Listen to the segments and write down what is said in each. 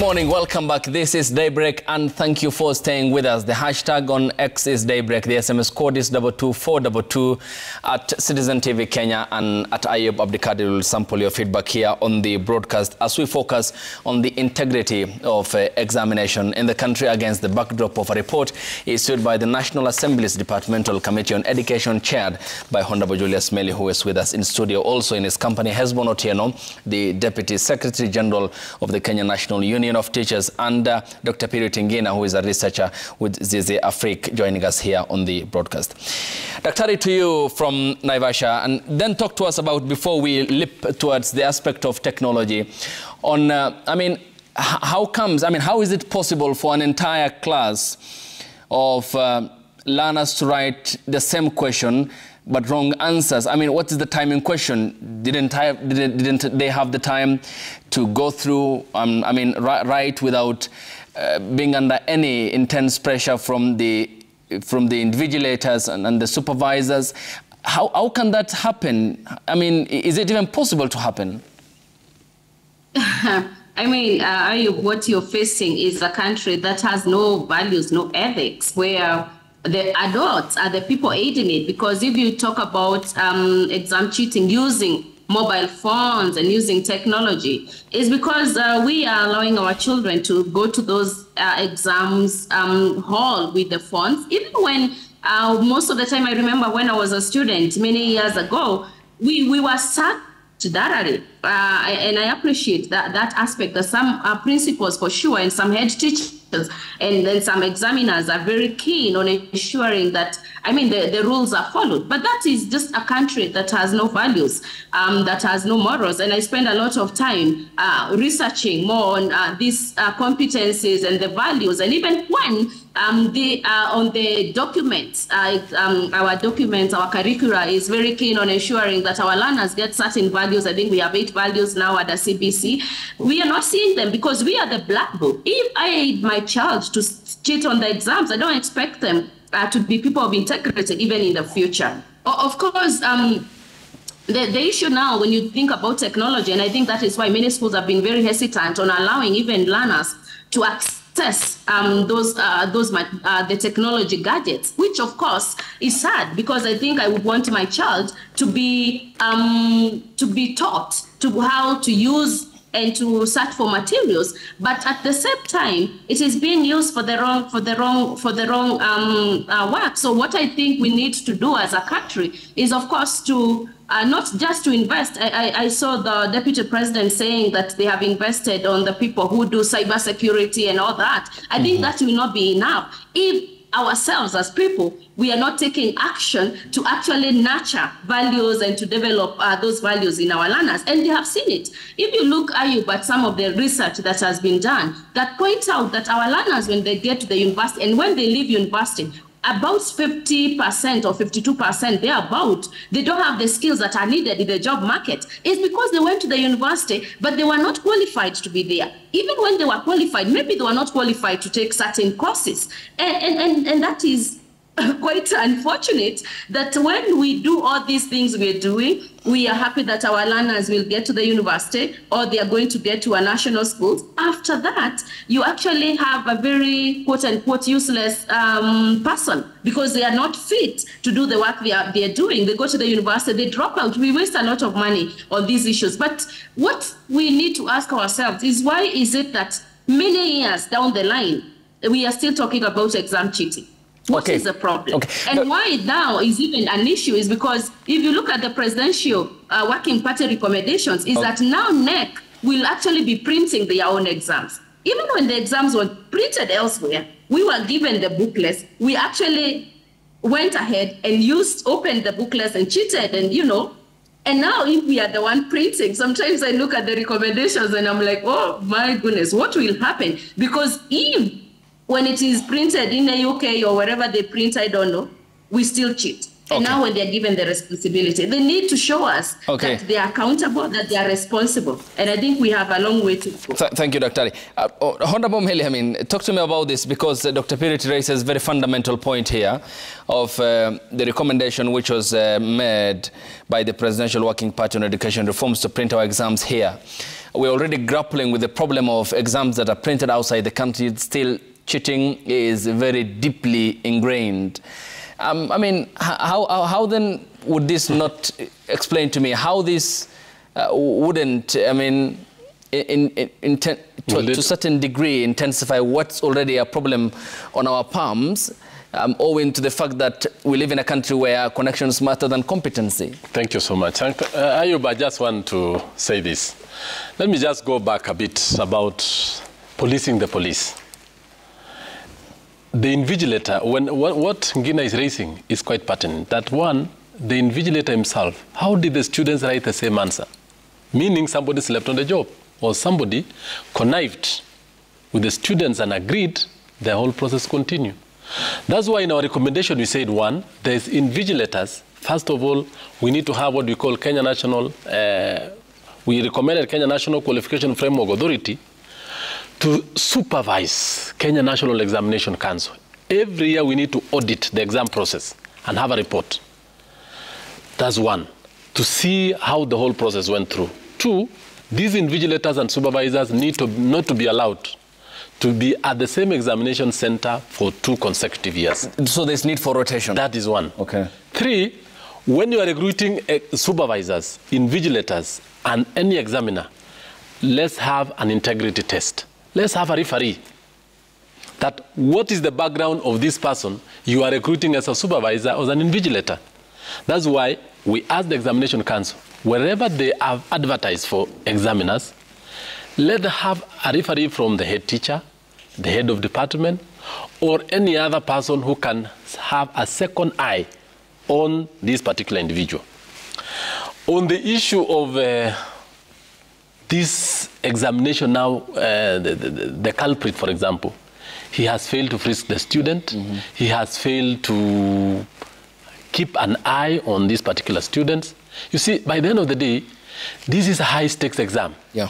Good morning, welcome back. This is Daybreak and thank you for staying with us. The hashtag on X is Daybreak. The SMS code is 22422 at Citizen TV Kenya and at Ayub Abdikadir will sample your feedback here on the broadcast as we focus on the integrity of examination in the country against the backdrop of a report issued by the National Assembly's Departmental Committee on Education chaired by Honorable Julius Meli, who is with us in studio. Also in his company, Hesbon Otieno, the Deputy Secretary General of the Kenya National Union of Teachers, and Dr. Piri Tingina, who is a researcher with Zizi Afrique, joining us here on the broadcast. Dr. to you from Naivasha, and then talk to us about, before we leap towards the aspect of technology, on, how is it possible for an entire class of learners to write the same question but wrong answers? I mean, what is the timing question? Didn't they have the time to go through, write without being under any intense pressure from the invigilators and the supervisors? How can that happen? I mean, is it even possible to happen? What you're facing is a country that has no values, no ethics, where the adults are the people aiding it. Because if you talk about exam cheating using mobile phones and using technology, it's because we are allowing our children to go to those exams hall with the phones. Even when most of the time, I remember when I was a student many years ago, we were sat directly, and I appreciate that aspect. That some principals for sure and some head teachers and then some examiners are very keen on ensuring that, the rules are followed. But that is just a country that has no values, that has no morals. And I spend a lot of time researching more on these competencies and the values. And even when on the documents, our documents, our curricula is very keen on ensuring that our learners get certain values. I think we have 8 values now at the CBC. We are not seeing them because we are the black book. If I aid my child to cheat on the exams, I don't expect them to be people of integrity even in the future. Of course, the issue now, when you think about technology, and I think that is why many schools have been very hesitant on allowing even learners to access the technology gadgets, which of course is sad, because I think I would want my child to be taught to how to use and to search for materials, but at the same time, it is being used for the wrong work. So what I think we need to do as a country is, of course, to not just to invest. I saw the Deputy President saying that they have invested on the people who do cybersecurity and all that. I think that will not be enough if ourselves as people, we are not taking action to actually nurture values and to develop those values in our learners. And they have seen it. If you look, Ayub, at some of the research that has been done that point out that our learners, when they get to the university and when they leave university, about 50% or 52%, they don't have the skills that are needed in the job market. It's because they went to the university, but they were not qualified to be there. Even when they were qualified, maybe they were not qualified to take certain courses. And that is quite unfortunate that when we do all these things we're doing, we are happy that our learners will get to the university or they are going to get to a national school. After that, you actually have a very quote-unquote useless person because they are not fit to do the work they are doing. They go to the university, they drop out. We waste a lot of money on these issues. But what we need to ask ourselves is, why is it that many years down the line, we are still talking about exam cheating? What is the problem? And why now is even an issue is because if you look at the presidential working party recommendations, is that now NEC will actually be printing their own exams. Even when the exams were printed elsewhere, we were given the booklets. We actually went ahead and opened the booklets and cheated, and and now if we are the one printing, sometimes I look at the recommendations and I'm like, oh my goodness, what will happen? Because when it is printed in the UK or wherever they print, I don't know, we still cheat. And now when they're given the responsibility, they need to show us that they are accountable, that they are responsible. And I think we have a long way to go. Thank you, Dr. Ali. Honorable Mheli, I mean, talk to me about this, because Dr. Pirit raises a very fundamental point here of the recommendation which was made by the Presidential Working Party on Education Reforms to print our exams here. We're already grappling with the problem of exams that are printed outside the country. Still, cheating is very deeply ingrained. I mean, how then would this not explain to me how this wouldn't, I mean, to a certain degree intensify what's already a problem on our palms, owing to the fact that we live in a country where connections matter than competency? Thank you so much. Ayub, I just want to say this. Let me just go back a bit about policing the police. The invigilator, what Ngina is raising is quite pertinent. That one, the invigilator himself, how did the students write the same answer? Meaning somebody slept on the job, or somebody connived with the students and agreed the whole process continue. That's why in our recommendation we said, one, there's invigilators. First of all, we need to have what we call Kenya National, we recommended Kenya National Qualification Framework Authority to supervise Kenya National Examination Council. Every year we need to audit the exam process and have a report. That's one, to see how the whole process went through. Two, these invigilators and supervisors need not to be allowed to be at the same examination center for 2 consecutive years. So there's need for rotation? That is one. Okay. Three, when you are recruiting supervisors, invigilators, and any examiner, let's have an integrity test. Let's have a referee. That what is the background of this person you are recruiting as a supervisor or as an invigilator? That's why we ask the examination council, wherever they have advertised for examiners, let them have a referee from the head teacher, the head of department, or any other person who can have a second eye on this particular individual. On the issue of this examination now, the culprit, for example, he has failed to frisk the student. He has failed to keep an eye on these particular students. You see, by the end of the day, this is a high-stakes exam. Yeah.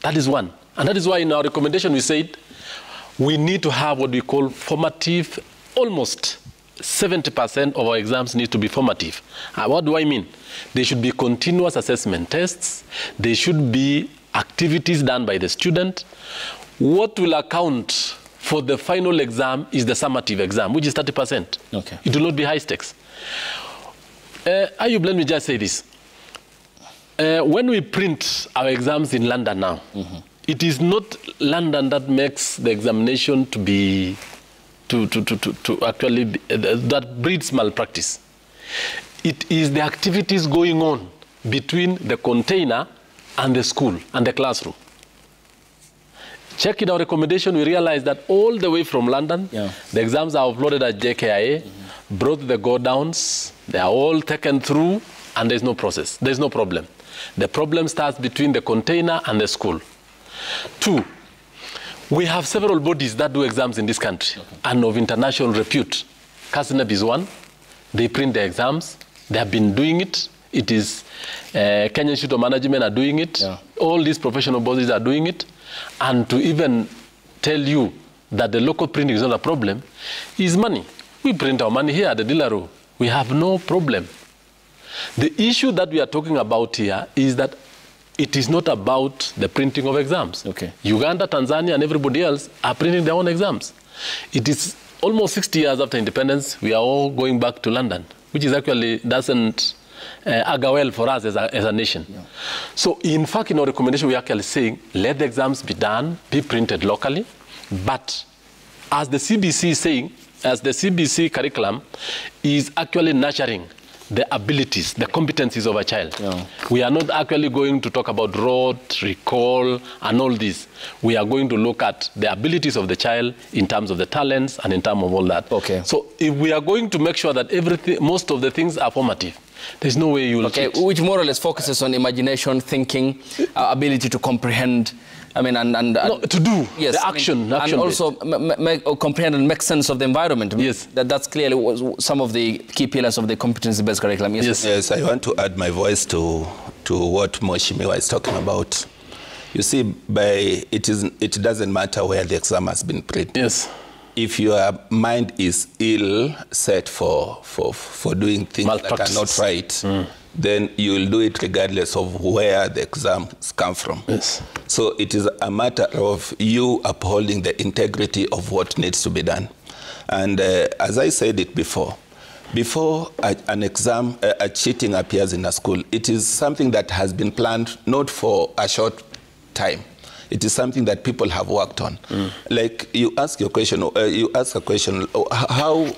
That is one. And that is why in our recommendation we said we need to have what we call formative. Almost 70% of our exams need to be formative. What do I mean? They should be continuous assessment tests. They should be activities done by the student. What will account for the final exam is the summative exam, which is 30%. Okay. It will not be high stakes. Ayub, let me just say this. When we print our exams in London now, it is not London that makes the examination to be, actually, that breeds malpractice. It is the activities going on between the container and the school and the classroom. Check in our recommendation, we realize that all the way from London, the exams are uploaded at JKIA, brought to the go-downs, they are all taken through, and there's no process, there's no problem. The problem starts between the container and the school. Two, we have several bodies that do exams in this country and of international repute. CASNEB is one. They print the exams. They have been doing it. It is Kenya Institute of Management are doing it. All these professional bodies are doing it. And to even tell you that the local printing is not a problem is money. We print our money here at the Dilaro. We have no problem. The issue that we are talking about here is that it is not about the printing of exams. Okay. Uganda, Tanzania, and everybody else are printing their own exams. It is almost 60 years after independence, we are all going back to London, which is actually doesn't augur well for us as a nation. So in fact, in our recommendation, we are actually saying, let the exams be done, be printed locally, but as the CBC is saying, as the CBC curriculum is actually nurturing the abilities, the competencies of a child. We are not actually going to talk about rote, recall, and all this. We are going to look at the abilities of the child in terms of the talents and in terms of all that. Okay. So if we are going to make sure that everything, most of the things are formative, there's no way you will which more or less focuses on imagination, thinking, ability to comprehend I mean, no, to do, yes, the action. And also comprehend and make sense of the environment. Yes. That's clearly some of the key pillars of the competency-based curriculum. Yes. Yes, I want to add my voice to what Mheshimiwa is talking about. You see, it doesn't matter where the exam has been printed. Yes. If your mind is ill set for doing things that are not right, then you will do it regardless of where the exams come from. Yes. So it is a matter of you upholding the integrity of what needs to be done. And as I said it before an exam, a cheating appears in a school, it is something that has been planned not for a short time. It is something that people have worked on. Like you ask a question, how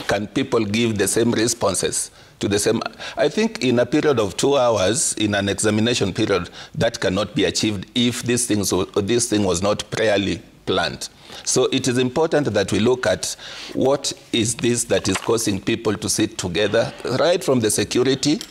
can people give the same responses to the same? I think in a period of 2 hours, in an examination period, that cannot be achieved if this thing was not priorly planned. So it is important that we look at what is this that is causing people to sit together, right from the security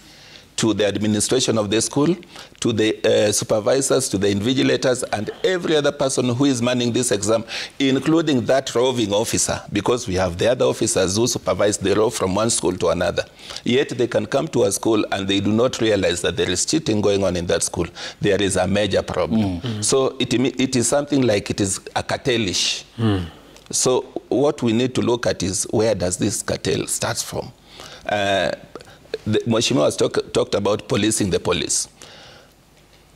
to the administration of the school, to the supervisors, to the invigilators, and every other person who is manning this exam, including that roving officer, because we have the other officers who supervise the rove from one school to another. Yet they can come to a school and they do not realize that there is cheating going on in that school. There is a major problem. So it is something like it is a cartelish. So what we need to look at is where does this cartel start from? Mheshimiwa has talked about policing the police.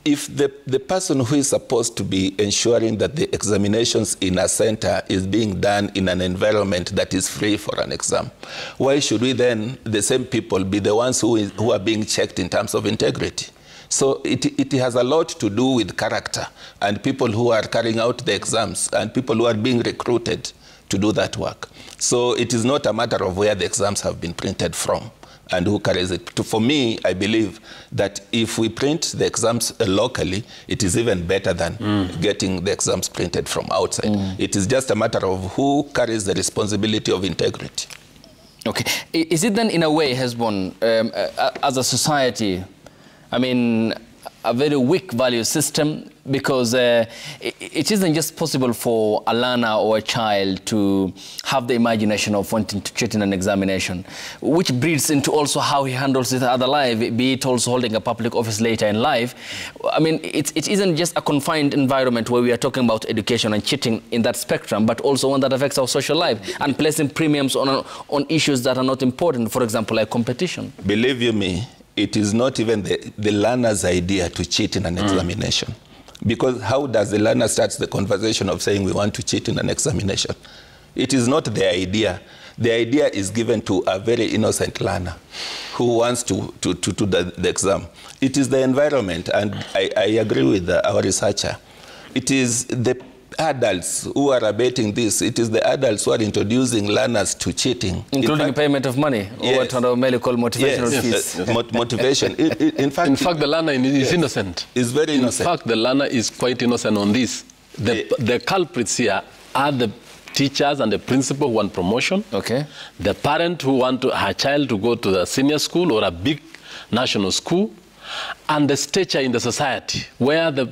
If the person who is supposed to be ensuring that the examinations in a center is being done in an environment that is free for an exam, why should we then, the same people, be the ones who are being checked in terms of integrity? So it has a lot to do with character and people who are carrying out the exams and people who are being recruited to do that work. So it is not a matter of where the exams have been printed from and who carries it. For me, I believe that if we print the exams locally, it is even better than getting the exams printed from outside. It is just a matter of who carries the responsibility of integrity. Okay. Is it then, in a way, Hesbon, as a society, I mean, a very weak value system? Because it isn't just possible for a learner or a child to have the imagination of wanting to cheat in an examination, which breeds into also how he handles his other life, be it also holding a public office later in life. I mean, it isn't just a confined environment where we are talking about education and cheating in that spectrum, but also one that affects our social life and placing premiums on issues that are not important, for example, like competition. Believe you me, it is not even the learner's idea to cheat in an examination. Because how does the learner start the conversation of saying we want to cheat in an examination? It is not the idea. The idea is given to a very innocent learner who wants to do the exam. It is the environment, and I agree with our researcher. It is the adults who are abating this. It is the adults who are introducing learners to cheating. Including payment of money, or what Honorable call motivational fees. Motivation. In fact, the learner is innocent. Is very innocent. In fact, the learner is quite innocent on this. The culprits here are the teachers and the principal who want promotion. Okay. The parent who want her child to go to the senior school or a big national school, and the stature in the society where the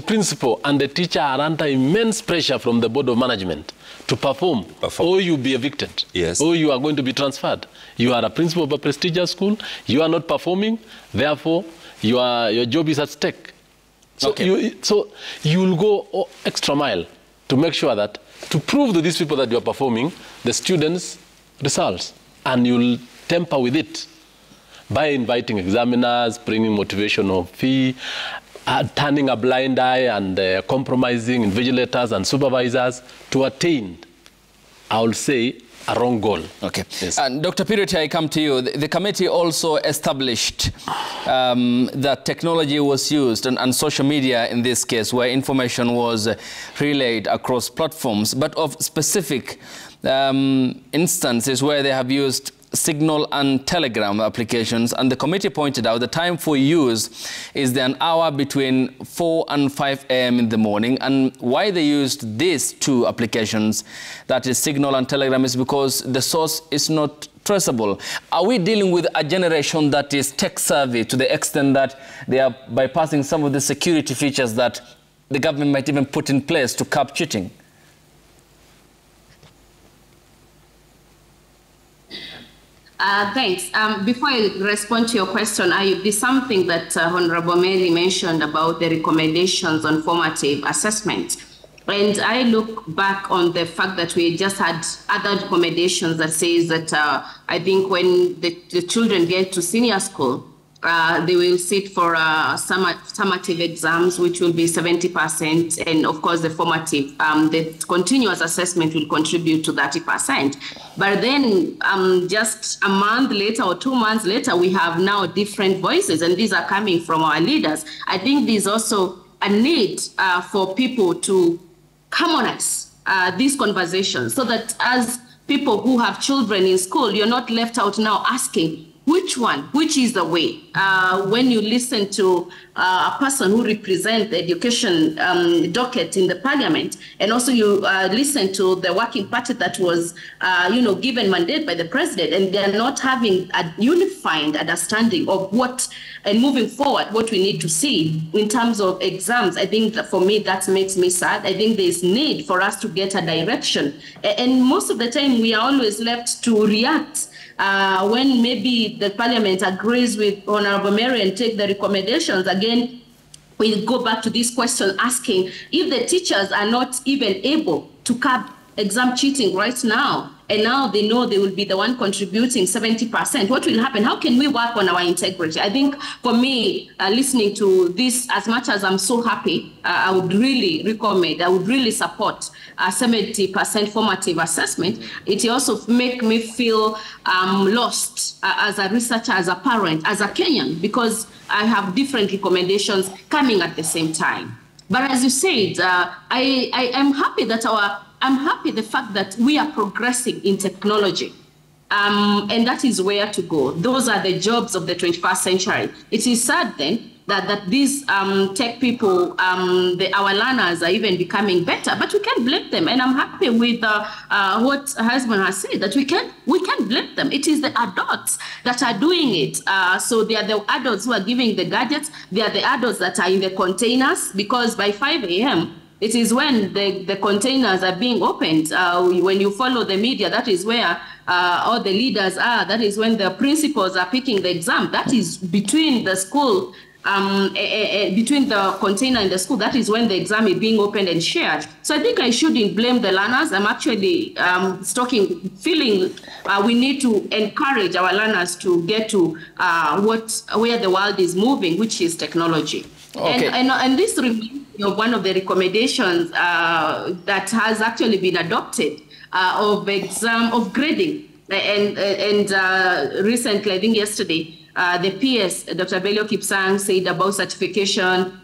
principal and the teacher are under immense pressure from the board of management to perform. Or you'll be evicted. Yes. Or you are going to be transferred. You are a principal of a prestigious school. You are not performing. Therefore, your job is at stake. So, okay. You'll go extra mile to make sure that, to prove to these people that you are performing the students' results. And you'll temper with it by inviting examiners, bringing motivational fee, turning a blind eye and compromising invigilators and supervisors to attain, I will say, a wrong goal. Okay. Yes. And Dr. Purity, I come to you. The committee also established that technology was used, and social media in this case, where information was relayed across platforms, but of specific instances where they have used Signal and Telegram applications, and the committee pointed out the time for use is an hour between 4 and 5 a.m. in the morning. And why they used these two applications, that is Signal and Telegram, is because the source is not traceable. Are we dealing with a generation that is tech-savvy to the extent that they are bypassing some of the security features that the government might even put in place to curb cheating? Thanks. Before I respond to your question, there's something that Honorable Mary mentioned about the recommendations on formative assessment. And I look back on the fact that we just had other recommendations that says that I think when the children get to senior school, they will sit for summative exams, which will be 70%. And of course, the formative, the continuous assessment will contribute to 30%. But then just a month later or 2 months later, we have now different voices, and these are coming from our leaders. I think there's also a need for people to harmonize these conversations so that as people who have children in school, you're not left out now asking, which is the way? When you listen to a person who represents the education docket in the parliament, and also you listen to the working party that was, given mandate by the president, and they're not having a unified understanding of what, and moving forward, what we need to see in terms of exams. I think that for me, that makes me sad. I think there's need for us to get a direction. And most of the time, we are always left to react when maybe the parliament agrees with Honorable Mary and take the recommendations. Again, we go back to this question asking if the teachers are not even able to curb exam cheating right now, and now they know they will be the one contributing 70%. What will happen? How can we work on our integrity? I think for me, listening to this, as much as I'm so happy, I would really recommend, I would really support a 70% formative assessment. It also make me feel lost as a researcher, as a parent, as a Kenyan, because I have different recommendations coming at the same time. But as you said, I am happy that I'm happy the fact that we are progressing in technology. And that is where to go. Those are the jobs of the 21st century. It is sad then that these tech people, our learners are even becoming better, but we can't blame them. And I'm happy with what her husband has said, that we can't blame them. It is the adults that are doing it. So they are the adults who are giving the gadgets. They are the adults that are in the containers, because by 5 a.m., it is when the containers are being opened. When you follow the media, that is where all the leaders are. That is when the principals are picking the exam. That is between the school, between the container and the school. That is when the exam is being opened and shared. So I think I shouldn't blame the learners. I'm actually feeling we need to encourage our learners to get to where the world is moving, which is technology. Okay. And this reminds me of one of the recommendations that has actually been adopted of grading. And recently, I think yesterday, the PS, Dr. Bello Kipsang, said about certification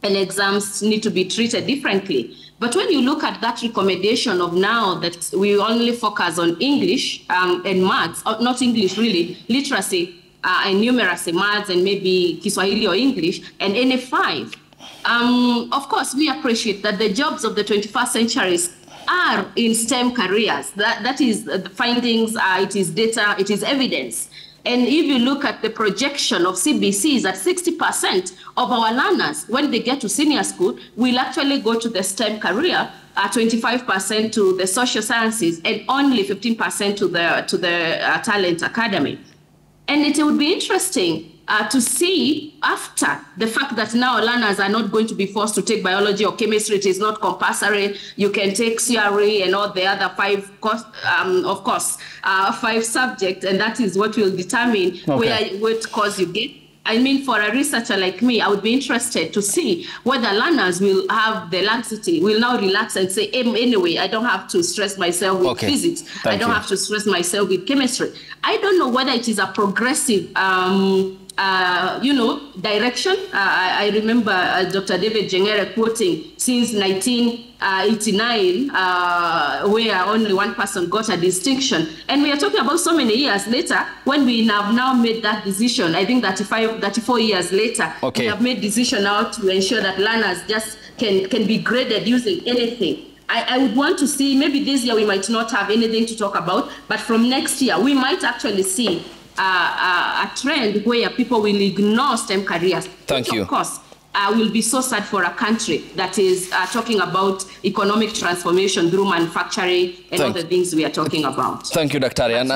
and exams need to be treated differently. But when you look at that recommendation of now that we only focus on English and maths, not English really, literacy, and numeracy, maths, and maybe Kiswahili or English, and NF5. Of course, we appreciate that the jobs of the 21st centuries are in STEM careers. That is the findings, it is data, it is evidence. And if you look at the projection of CBCs, that 60% of our learners, when they get to senior school, will actually go to the STEM career, 25% to the social sciences, and only 15% to the talent academy. And it would be interesting to see, after the fact that now learners are not going to be forced to take biology or chemistry, it is not compulsory. You can take CRE and all the other 5 subjects, and that is what will determine what course you get. I mean, for a researcher like me, I would be interested to see whether learners will have the laxity, will now relax and say, anyway, I don't have to stress myself with physics. I don't have to stress myself with chemistry. I don't know whether it is a progressive, direction. I remember Dr. David Jengere quoting since 1989, where only one person got a distinction. And we are talking about so many years later, when we have now made that decision. I think 34 years later, we have made decision now to ensure that learners just can be graded using anything. I would want to see, maybe this year we might not have anything to talk about, but from next year we might actually see a trend where people will ignore STEM careers. Thank you. Of course, will be so sad for a country that is talking about economic transformation through manufacturing and all the things we are talking about. Thank you, Dr. And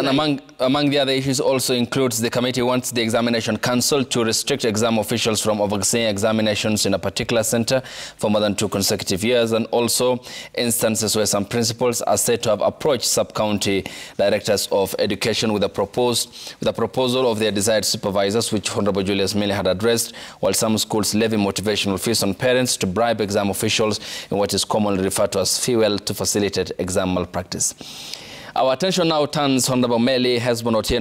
among the other issues also includes the committee wants the examination council to restrict exam officials from overseeing examinations in a particular center for more than 2 consecutive years, and also instances where some principals are said to have approached sub-county directors of education with a proposal of their desired supervisors, which Honorable Julius Mille had addressed, while some schools levy motivational fees on parents to bribe exam officials in what is commonly referred to as fuel to facilitate exam malpractice. Our attention now turns, Honorable Meli Hesbon Otieno,